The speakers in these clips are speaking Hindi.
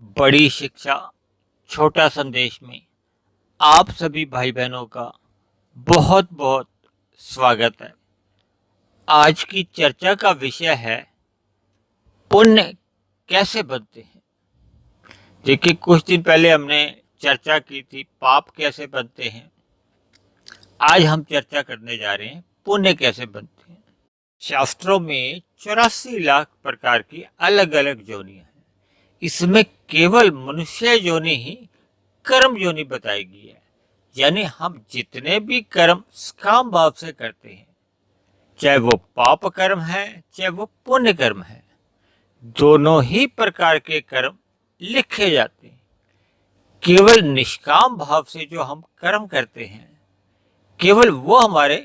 बड़ी शिक्षा छोटा संदेश में आप सभी भाई बहनों का बहुत बहुत स्वागत है। आज की चर्चा का विषय है पुण्य कैसे बनते हैं। देखिए, कुछ दिन पहले हमने चर्चा की थी पाप कैसे बनते हैं। आज हम चर्चा करने जा रहे हैं पुण्य कैसे बनते हैं। शास्त्रों में 84 लाख प्रकार की अलग अलग योनियां हैं। इसमें केवल मनुष्य योनि ही कर्म योनि बताई गई है। यानी हम जितने भी कर्म काम भाव से करते हैं, चाहे वो पाप कर्म है चाहे वो पुण्य कर्म है, दोनों ही प्रकार के कर्म लिखे जाते हैं। केवल निष्काम भाव से जो हम कर्म करते हैं, केवल वो हमारे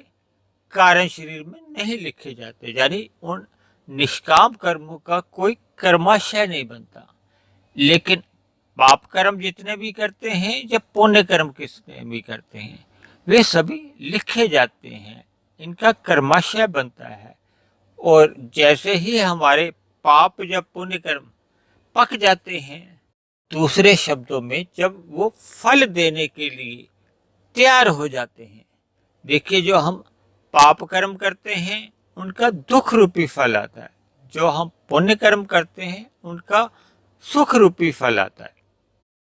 कारण शरीर में नहीं लिखे जाते। यानी उन निष्काम कर्मों का कोई कर्माशय नहीं बनता। लेकिन पाप कर्म जितने भी करते हैं या पुण्य कर्म किसने भी करते हैं, वे सभी लिखे जाते हैं, इनका कर्माशय बनता है। और जैसे ही हमारे पाप या पुण्य कर्म पक जाते हैं, दूसरे शब्दों में जब वो फल देने के लिए तैयार हो जाते हैं, देखिए जो हम पाप कर्म करते हैं उनका दुख रूपी फल आता है, जो हम पुण्य कर्म करते हैं उनका सुख रूपी फल आता है।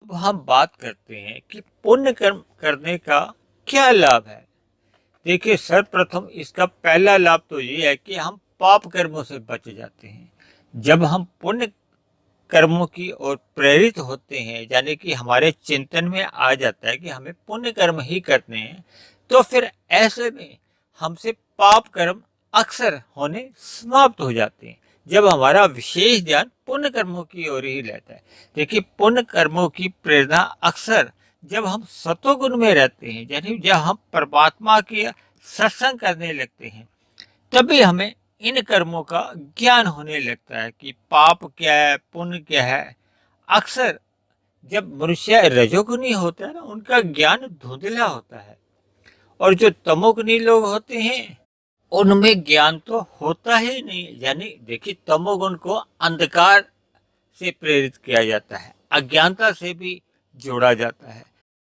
अब हम बात करते हैं कि पुण्य कर्म करने का क्या लाभ है। देखिए, सर्वप्रथम इसका पहला लाभ तो ये है कि हम पाप कर्मों से बच जाते हैं। जब हम पुण्य कर्मों की ओर प्रेरित होते हैं, यानी कि हमारे चिंतन में आ जाता है कि हमें पुण्य कर्म ही करने हैं, तो फिर ऐसे में हमसे पाप कर्म अक्सर होने समाप्त हो जाते हैं, जब हमारा विशेष ध्यान पुण्य कर्मों की ओर ही रहता है। देखिए, पुण्य कर्मों की प्रेरणा अक्सर जब हम सतोगुण में रहते हैं, यानी जब हम परमात्मा के सत्संग करने लगते हैं, तभी हमें इन कर्मों का ज्ञान होने लगता है कि पाप क्या है पुण्य क्या है। अक्सर जब मनुष्य रजोगुनी होता है ना, उनका ज्ञान धुंधला होता है, और जो तमोगुनी लोग होते हैं उनमें ज्ञान तो होता ही नहीं। यानी देखिए, तमोगुण को अंधकार से प्रेरित किया जाता है, अज्ञानता से भी जोड़ा जाता है।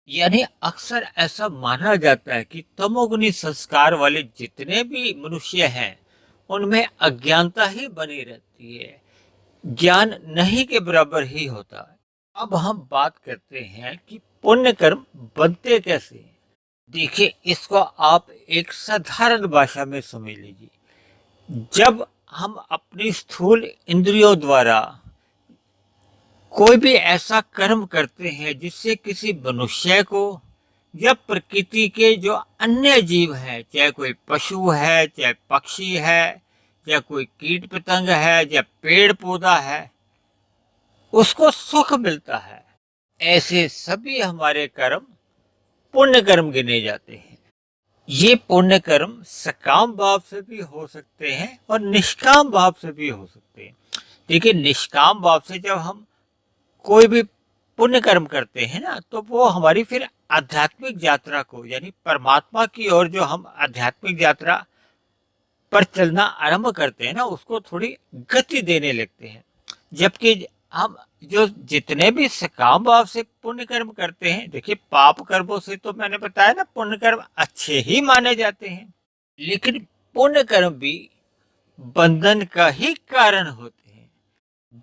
यानी अक्सर ऐसा माना जाता है कि तमोगुनी संस्कार वाले जितने भी मनुष्य हैं उनमें अज्ञानता ही बनी रहती है, ज्ञान नहीं के बराबर ही होता है। अब हम बात करते हैं कि पुण्य कर्म बनते कैसे हैं। देखिए, इसको आप एक साधारण भाषा में समझ लीजिए। जब हम अपनी स्थूल इंद्रियों द्वारा कोई भी ऐसा कर्म करते हैं जिससे किसी मनुष्य को या प्रकृति के जो अन्य जीव हैं, चाहे कोई पशु है चाहे पक्षी है या कोई कीट पतंग है या पेड़ पौधा है, उसको सुख मिलता है, ऐसे सभी हमारे कर्म पुण्य कर्म गिने जाते हैं। ये पुण्य कर्म सकाम भाव से भी हो सकते हैं और निष्काम भाव से भी हो सकते हैं। देखिए, निष्काम भाव से जब हम कोई भी पुण्य कर्म करते हैं ना, तो वो हमारी फिर आध्यात्मिक यात्रा को, यानी परमात्मा की ओर जो हम आध्यात्मिक यात्रा पर चलना आरंभ करते हैं ना, उसको थोड़ी गति देने लगते हैं। जबकि हम जो जितने भी सकाम भाव से पुण्य कर्म करते हैं, देखिए पाप कर्मों से तो मैंने बताया ना पुण्य कर्म अच्छे ही माने जाते हैं, लेकिन पुण्य कर्म भी बंधन का ही कारण होते हैं।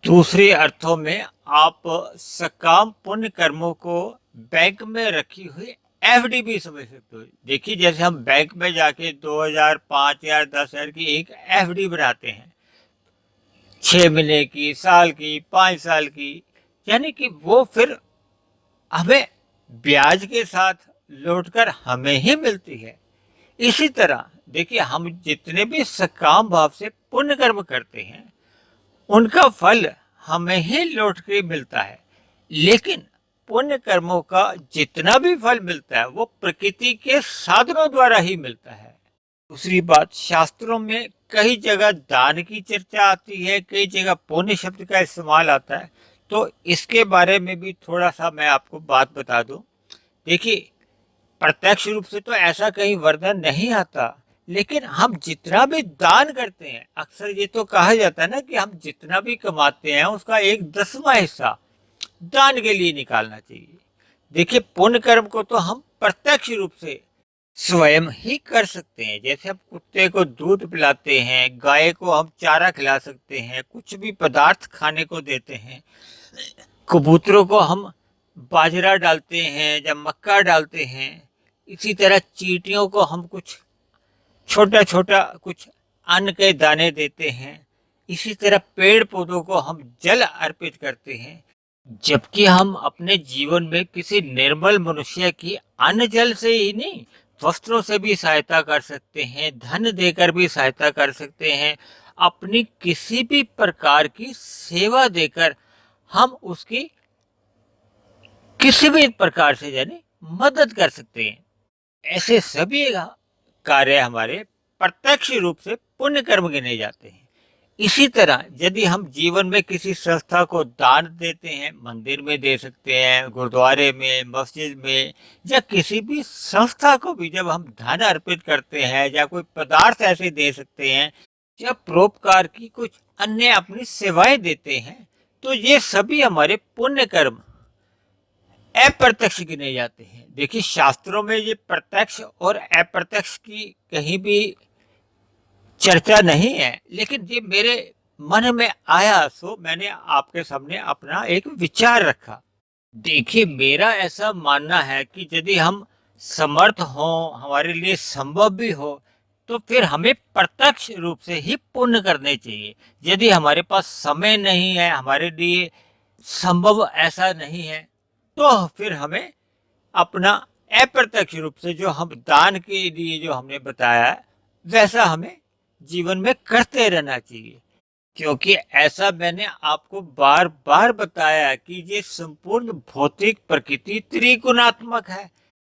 दूसरे अर्थों में आप सकाम पुण्य कर्मों को बैंक में रखी हुई एफडी भी समझ सकते हो। देखिए, जैसे हम बैंक में जाके 2000 5000 10,000 की एक एफडी बनाते हैं, 6 महीने की, साल की, 5 साल की, यानी कि वो फिर हमें ब्याज के साथ लौटकर हमें ही मिलती है। इसी तरह देखिए, हम जितने भी सकाम भाव से पुण्य कर्म करते हैं उनका फल हमें ही लौट के मिलता है। लेकिन पुण्य कर्मों का जितना भी फल मिलता है वो प्रकृति के साधनों द्वारा ही मिलता है। दूसरी बात, शास्त्रों में कई जगह दान की चर्चा आती है, कई जगह पुण्य शब्द का इस्तेमाल आता है। तो इसके बारे में भी थोड़ा सा मैं आपको बात बता दूं। देखिए, प्रत्यक्ष रूप से तो ऐसा कहीं वर्णन नहीं आता, लेकिन हम जितना भी दान करते हैं, अक्सर ये तो कहा जाता है ना कि हम जितना भी कमाते हैं उसका 1/10वां हिस्सा दान के लिए निकालना चाहिए। देखिए, पुण्य कर्म को तो हम प्रत्यक्ष रूप से स्वयं ही कर सकते हैं। जैसे हम कुत्ते को दूध पिलाते हैं, गाय को हम चारा खिला सकते हैं, कुछ भी पदार्थ खाने को देते हैं, कबूतरों को हम बाजरा डालते हैं या मक्का डालते हैं, इसी तरह चींटियों को हम कुछ छोटा छोटा कुछ अन्न के दाने देते हैं, इसी तरह पेड़ पौधों को हम जल अर्पित करते हैं। जबकि हम अपने जीवन में किसी निर्बल मनुष्य की अन्न जल से ही नहीं, वस्त्रों से भी सहायता कर सकते हैं, धन देकर भी सहायता कर सकते हैं, अपनी किसी भी प्रकार की सेवा देकर हम उसकी किसी भी प्रकार से यानी मदद कर सकते हैं। ऐसे सभी कार्य हमारे प्रत्यक्ष रूप से पुण्य कर्म गिने जाते हैं। इसी तरह यदि हम जीवन में किसी संस्था को दान देते हैं, मंदिर में दे सकते हैं, गुरुद्वारे में, मस्जिद में, या किसी भी संस्था को भी जब हम धन अर्पित करते हैं या कोई पदार्थ ऐसे दे सकते हैं या परोपकार की कुछ अन्य अपनी सेवाएं देते हैं, तो ये सभी हमारे पुण्य कर्म अप्रत्यक्ष गिने जाते हैं। देखिए, शास्त्रों में ये प्रत्यक्ष और अप्रत्यक्ष की कहीं भी चर्चा नहीं है, लेकिन ये मेरे मन में आया सो मैंने आपके सामने अपना एक विचार रखा। देखिए, मेरा ऐसा मानना है कि यदि हम समर्थ हों, हमारे लिए संभव भी हो, तो फिर हमें प्रत्यक्ष रूप से ही पुण्य करने चाहिए। यदि हमारे पास समय नहीं है, हमारे लिए संभव ऐसा नहीं है, तो फिर हमें अपना अप्रत्यक्ष रूप से जो हम दान के लिए जो हमने बताया है, वैसा हमें जीवन में करते रहना चाहिए। क्योंकि ऐसा मैंने आपको बार बार बताया कि ये संपूर्ण भौतिक प्रकृति त्रिगुणात्मक है।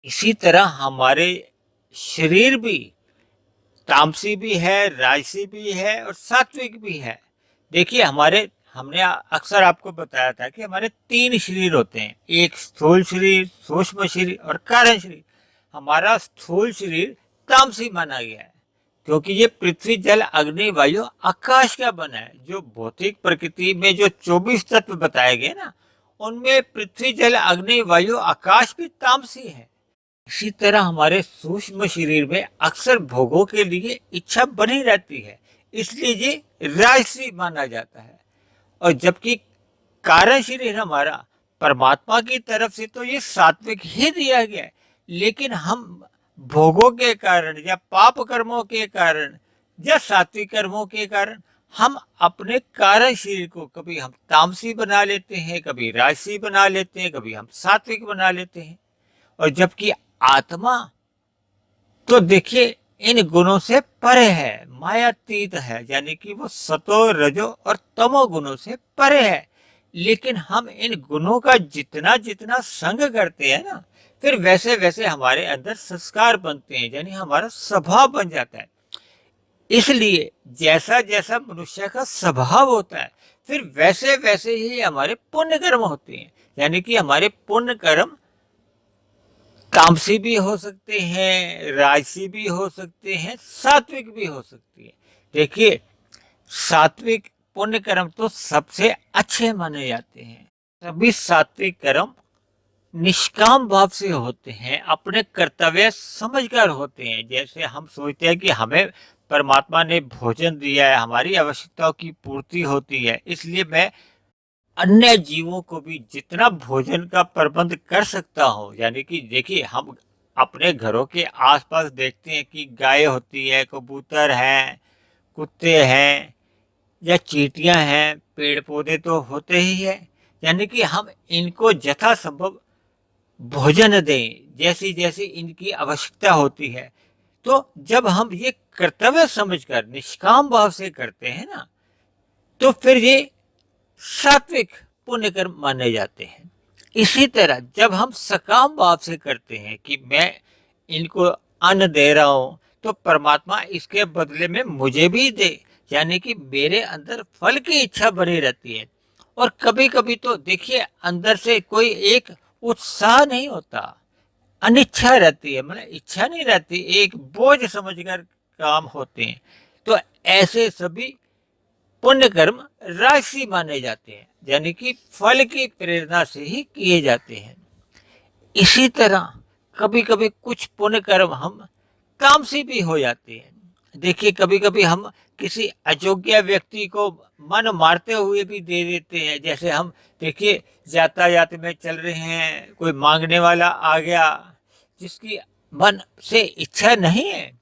इसी तरह हमारे शरीर भी तामसी भी है, राजसी भी है और सात्विक भी है। देखिए, हमने अक्सर आपको बताया था कि हमारे 3 शरीर होते हैं, एक स्थूल शरीर, सूक्ष्म शरीर और कारण शरीर। हमारा स्थूल शरीर तामसी माना गया है, क्योंकि ये पृथ्वी, जल, अग्नि, वायु, आकाश का बना है। जो भौतिक प्रकृति में जो 24 तत्व बताए गए ना, उनमें पृथ्वी, जल, अग्नि, वायु, आकाश भी तामसी है। इसी तरह हमारे सूक्ष्म शरीर में अक्सर भोगों के लिए इच्छा बनी रहती है, इसलिए ये राजसी माना जाता है। और जबकि कारण शरीर हमारा परमात्मा की तरफ से तो ये सात्विक ही दिया गया है, लेकिन हम भोगों के कारण या पाप कर्मों के कारण या सात्विक कर्मों के कारण हम अपने कारण शरीर को कभी हम तामसी बना लेते हैं, कभी राजसी बना लेते हैं, कभी हम सात्विक बना लेते हैं। और जबकि आत्मा तो देखिए इन गुणों से परे है, मायातीत है, यानी कि वो सतो, रजो और तमो गुणों से परे है। लेकिन हम इन गुणों का जितना जितना संग करते हैं ना, फिर वैसे वैसे हमारे अंदर संस्कार बनते हैं, यानी हमारा स्वभाव बन जाता है। इसलिए जैसा जैसा मनुष्य का स्वभाव होता है, फिर वैसे वैसे ही हमारे पुण्य कर्म होते हैं। यानी कि हमारे पुण्य कर्म तामसी भी हो सकते हैं, राजसी भी हो सकते हैं, सात्विक भी हो सकती है। देखिए, सात्विक पुण्य कर्म तो सबसे अच्छे माने जाते हैं। सभी सात्विक कर्म निष्काम भाव से होते हैं, अपने कर्तव्य समझकर होते हैं। जैसे हम सोचते हैं कि हमें परमात्मा ने भोजन दिया है, हमारी आवश्यकताओं की पूर्ति होती है, इसलिए मैं अन्य जीवों को भी जितना भोजन का प्रबंध कर सकता हूँ। यानी कि देखिए, हम अपने घरों के आसपास देखते हैं कि गाय होती है, कबूतर हैं, कुत्ते हैं या चींटियां हैं, पेड़ पौधे तो होते ही हैं। यानी कि हम इनको यथासंभव भोजन दें, जैसी जैसी इनकी आवश्यकता होती है। तो जब हम ये कर्तव्य समझकर निष्काम भाव से करते हैं ना, तो फिर ये सात्विक पुण्य कर्म माने जाते हैं। इसी तरह जब हम सकाम भाव से करते हैं कि मैं इनको अन्न दे रहा हूं, तो परमात्मा इसके बदले में मुझे भी दे, यानी कि मेरे अंदर फल की इच्छा बनी रहती है। और कभी कभी तो देखिए, अंदर से कोई एक उत्साह नहीं होता, अनिच्छा रहती है, मतलब इच्छा नहीं रहती, एक बोझ समझकर काम होते हैं। तो ऐसे सभी पुण्य कर्म राशि माने जाते हैं, यानी कि फल की प्रेरणा से ही किए जाते हैं। इसी तरह कभी कभी कुछ पुण्य कर्म हम तामसी भी हो जाते हैं। देखिए, कभी कभी हम किसी अयोग्य व्यक्ति को मन मारते हुए भी दे देते हैं। जैसे हम देखिए, यातायात में चल रहे हैं, कोई मांगने वाला आ गया जिसकी मन से इच्छा नहीं है,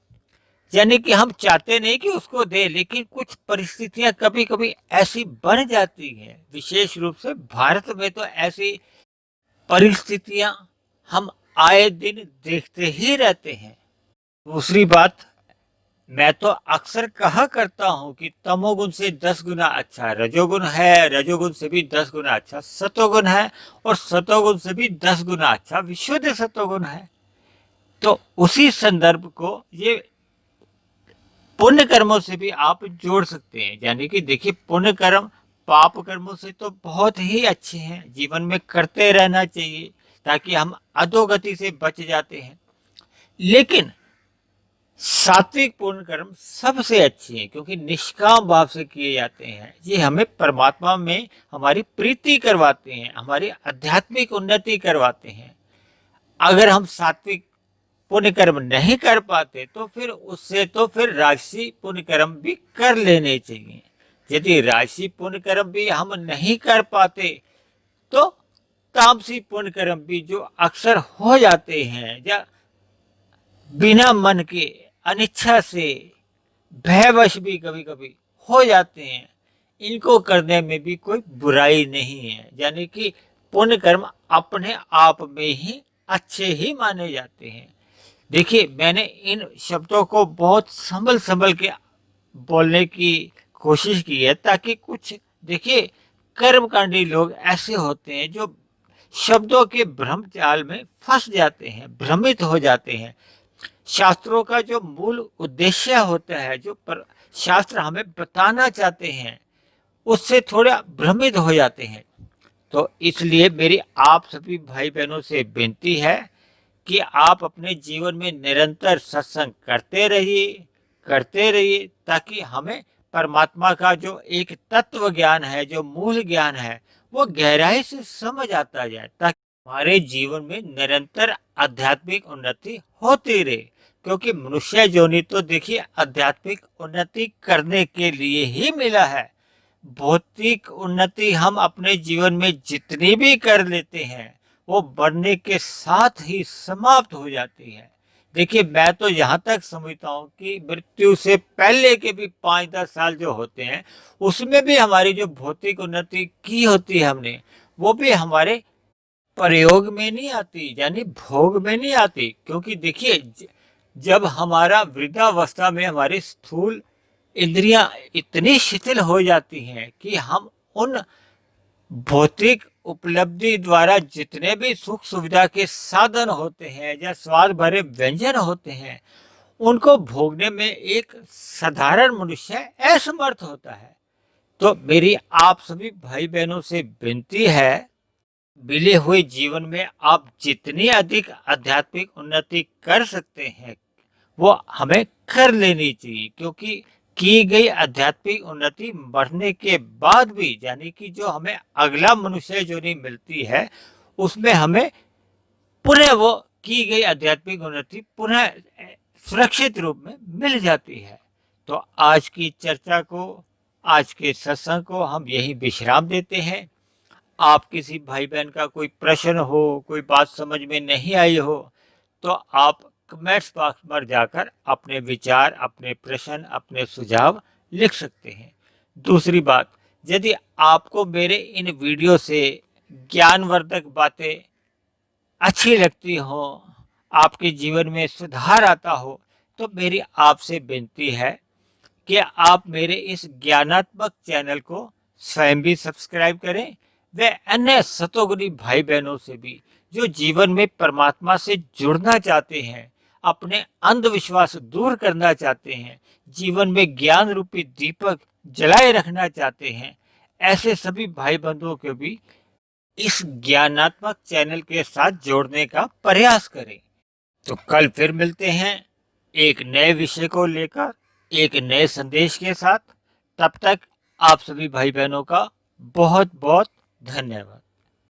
यानी कि हम चाहते नहीं कि उसको दे, लेकिन कुछ परिस्थितियां कभी कभी ऐसी बन जाती हैं। विशेष रूप से भारत में तो ऐसी परिस्थितियां हम आए दिन देखते ही रहते हैं। दूसरी बात, मैं तो अक्सर कहा करता हूं कि तमोगुण से 10 गुना अच्छा रजोगुण है, रजोगुण से भी 10 गुना अच्छा सतोगुण है, और सतोगुण से भी 10 गुना अच्छा विशुद्ध सतोगुण है। तो उसी संदर्भ को ये पुण्य कर्मों से भी आप जोड़ सकते हैं। यानी कि देखिए, पुण्य कर्म पाप कर्मों से तो बहुत ही अच्छे हैं, जीवन में करते रहना चाहिए ताकि हम अधोगति से बच जाते हैं। लेकिन सात्विक पुण्य कर्म सबसे अच्छे हैं, क्योंकि निष्काम भाव से किए जाते हैं। ये हमें परमात्मा में हमारी प्रीति करवाते हैं, हमारी आध्यात्मिक उन्नति करवाते हैं। अगर हम सात्विक पुण्य कर्म नहीं कर पाते तो फिर उससे तो फिर राजसी पुण्य कर्म भी कर लेने चाहिए। यदि राजसी पुण्य कर्म भी हम नहीं कर पाते तो तामसी पुण्य कर्म भी जो अक्सर हो जाते हैं, या बिना मन के अनिच्छा से भयवश भी कभी कभी हो जाते हैं, इनको करने में भी कोई बुराई नहीं है। यानी कि पुण्य कर्म अपने आप में ही अच्छे ही माने जाते हैं। देखिए, मैंने इन शब्दों को बहुत संभल संभल के बोलने की कोशिश की है, ताकि कुछ देखिए, कर्मकांडी लोग ऐसे होते हैं जो शब्दों के भ्रम जाल में फंस जाते हैं, भ्रमित हो जाते हैं। शास्त्रों का जो मूल उद्देश्य होता है, जो शास्त्र हमें बताना चाहते हैं, उससे थोड़ा भ्रमित हो जाते हैं। तो इसलिए मेरी आप सभी भाई बहनों से विनती है कि आप अपने जीवन में निरंतर सत्संग करते रहिए, ताकि हमें परमात्मा का जो एक तत्व ज्ञान है, जो मूल ज्ञान है, वो गहराई से समझ आता जाए, ताकि हमारे जीवन में निरंतर आध्यात्मिक उन्नति होती रहे। क्योंकि मनुष्य जोनि तो देखिए आध्यात्मिक उन्नति करने के लिए ही मिला है। भौतिक उन्नति हम अपने जीवन में जितनी भी कर लेते हैं, वो बढ़ने के साथ ही समाप्त हो जाती है। देखिए, मैं तो यहाँ तक समझता हूँ कि मृत्यु से पहले के भी 5-10 साल जो होते हैं, उसमें भी हमारी जो भौतिक उन्नति की होती है हमने, वो भी हमारे प्रयोग में नहीं आती, यानी भोग में नहीं आती। क्योंकि देखिए, जब हमारा वृद्धावस्था में हमारी स्थूल इंद्रियां इतनी शिथिल हो जाती हैं कि हम उन भौतिक उपलब्धि द्वारा जितने भी सुख सुविधा के साधन होते हैं या स्वाद भरे व्यंजन होते हैं, उनको भोगने में एक साधारण मनुष्य असमर्थ होता है। तो मेरी आप सभी भाई बहनों से विनती है, मिले हुए जीवन में आप जितनी अधिक आध्यात्मिक उन्नति कर सकते हैं, वो हमें कर लेनी चाहिए। क्योंकि की गई आध्यात्मिक उन्नति बढ़ने के बाद भी, यानी कि जो हमें अगला मनुष्य जोनी मिलती है, उसमें हमें पुनः वो की गई आध्यात्मिक उन्नति पुनः सुरक्षित रूप में मिल जाती है। तो आज की चर्चा को, आज के सत्संग को हम यही विश्राम देते हैं। आप किसी भाई बहन का कोई प्रश्न हो, कोई बात समझ में नहीं आई हो, तो आप कमेंट्स बॉक्स पर जाकर अपने विचार, अपने प्रश्न, अपने सुझाव लिख सकते हैं। दूसरी बात, यदि आपको मेरे इन वीडियो से ज्ञानवर्धक बातें अच्छी लगती हो, आपके जीवन में सुधार आता हो, तो मेरी आपसे विनती है कि आप मेरे इस ज्ञानात्मक चैनल को स्वयं भी सब्सक्राइब करें, व अन्य सतोगुणी भाई बहनों से भी, जो जीवन में परमात्मा से जुड़ना चाहते हैं, अपने अंधविश्वास दूर करना चाहते हैं, जीवन में ज्ञान रूपी दीपक जलाए रखना चाहते हैं, ऐसे सभी भाई बंधुओं को भी इस ज्ञानात्मक चैनल के साथ जोड़ने का प्रयास करें। तो कल फिर मिलते हैं एक नए विषय को लेकर, एक नए संदेश के साथ। तब तक आप सभी भाई बहनों का बहुत बहुत धन्यवाद।